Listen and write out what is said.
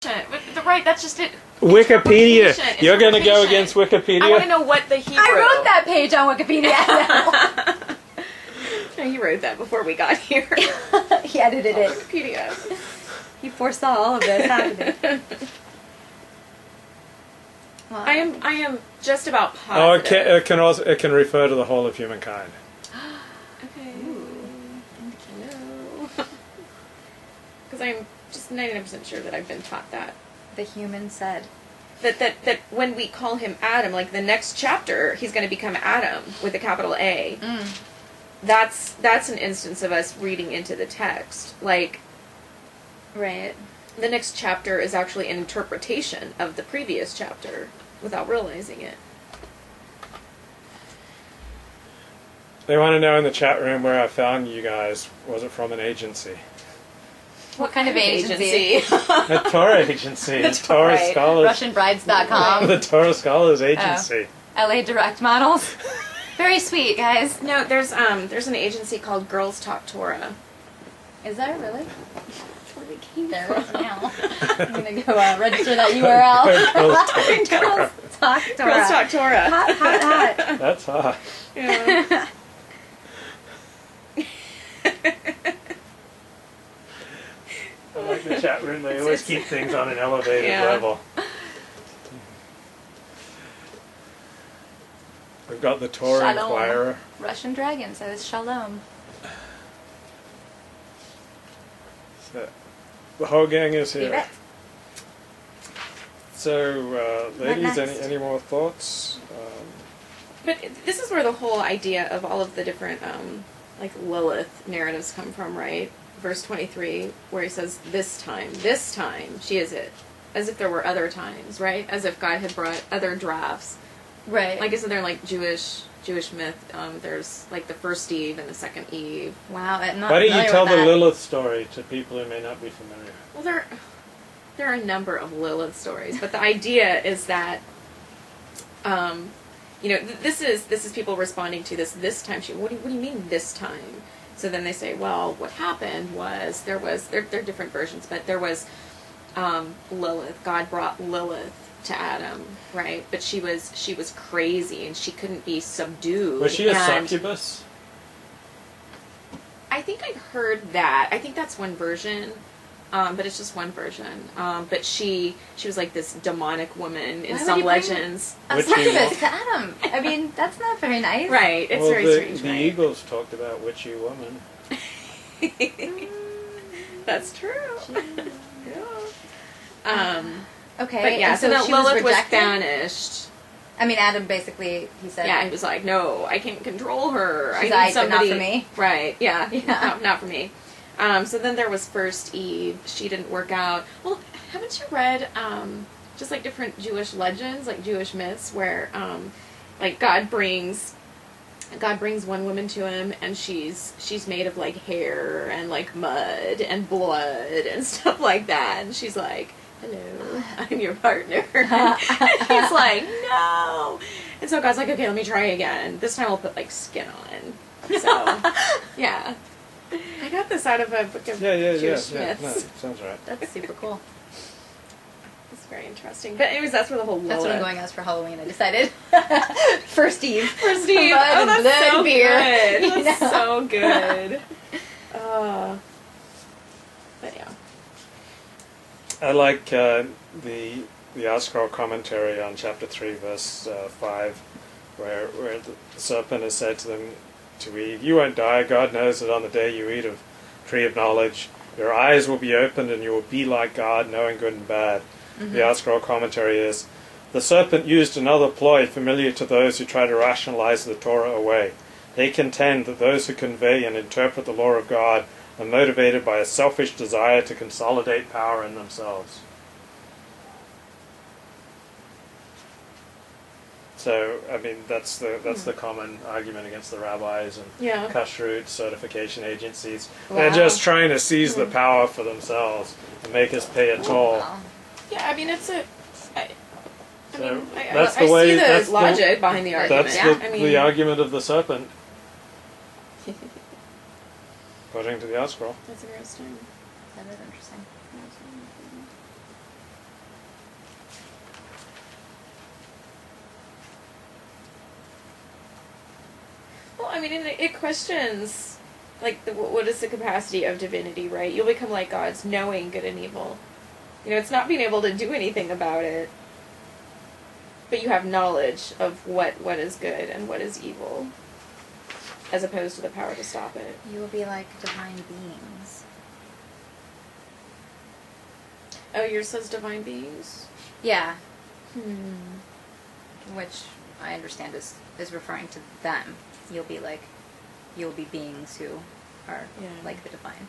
Right, that's just it. Wikipedia. You're going to go against Wikipedia? I want to know what the Hebrew. I wrote that page on Wikipedia. He wrote that before we got here. He edited it. Wikipedia. He foresaw all of this happening. Well, I am just about Oh, positive. it can refer to the whole of humankind. Okay. Because I'm just 99% sure that I've been taught that. the human said. That when we call him Adam, like the next chapter, he's going to become Adam with a capital A. Mm. That's an instance of us reading into the text. Like, Right. the next chapter is actually an interpretation of the previous chapter without realizing it. They want to know in the chat room where I found you guys. Was it from an agency? What kind of agency? A Torah agency. The Torah Right. Scholars. RussianBrides.com. The Torah Scholars Agency. LA Direct Models. Very sweet, guys. No, there's an agency called Girls Talk Torah. Is there really? That's where we came There from. is now. I'm gonna go register that URL. Girls Talk Girls Talk Torah. Girls Talk Torah. Hot. That's hot. Yeah. I like the chat room. They always keep things on an elevated Yeah. level. We've got the Torah Shalom. Inquirer. Russian Dragon says shalom. So, the whole gang is You here. bet. So, ladies, next? any more thoughts? But this is where the whole idea of all of the different, like Lilith narratives come from, right? Verse 23, where he says, this time, she is it. As if there were other times, right? As if God had brought other drafts. Right. Like, isn't there like Jewish myth? There's like the first Eve and the second Eve. Wow. I'm not Why don't you familiar tell with the that. Lilith story to people who may not be familiar? Well, there are a number of Lilith stories, but the idea is that, this is people responding to this time. What do you mean this time? So then they say, well, what happened was there are different versions, but there was Lilith. God brought Lilith to Adam, right? But she was crazy and she couldn't be subdued. Was she a and succubus? I think I've heard that. I think that's one version. But it's just one version. But she was like this demonic woman in Why would some you bring legends. A Witchy succubus wolf. to Adam. I mean, that's not very nice. Right, it's well, very strange, the right? Eagles talked about witchy woman. That's true. yeah. Okay. But yeah, and so that she was Lilith was rejected? banished. I mean, Adam basically, he said. Yeah, he was like, no, I can't control her. She's I need aight, but not somebody. for me. Right, yeah. Yeah. No, not for me. So then there was first Eve. She didn't work out. Well, haven't you read just like different Jewish legends, like Jewish myths, where like God brings one woman to him, and she's made of like hair and like mud and blood and stuff like that, and she's like, hello, I'm your partner. And he's like, no. And so God's like, okay, let me try again. This time I'll put like skin on. So yeah. I got this out of a book of Jewish No, myths. sounds right. That's super cool. It's very interesting. But anyways, that's where the whole Lilith. That's what I'm going as for Halloween, I decided. First Eve. First Eve. Mud Oh, and that's blood so and beer. good. You That's know? so good. But yeah. I like the Ascroll commentary on chapter 3, verse 5, where the serpent has said to Eve, you won't die. God knows that on the day you eat of tree of knowledge, your eyes will be opened and you will be like God, knowing good and bad. Mm-hmm. The Ascroll commentary is, the serpent used another ploy familiar to those who try to rationalize the Torah away. They contend that those who convey and interpret the law of God are motivated by a selfish desire to consolidate power in themselves. So, I mean, that's the common argument against the rabbis and Yeah. kashrut certification agencies. Wow. They're just trying to seize the power for themselves and make us pay a toll. Wow. Yeah, I mean, it's a. I So mean, that's I the way. see the that's logic behind the argument. That's Yeah. the argument of the serpent, according to the Ascroll. That's interesting. That is interesting. I mean, it questions, like, what is the capacity of divinity, right? You'll become like gods, knowing good and evil. You know, it's not being able to do anything about it, but you have knowledge of what is good and what is evil, as opposed to the power to stop it. You will be like divine beings. Oh, yours says divine beings? Yeah. Which I understand is referring to them. You'll be beings who are Yeah. like the divine.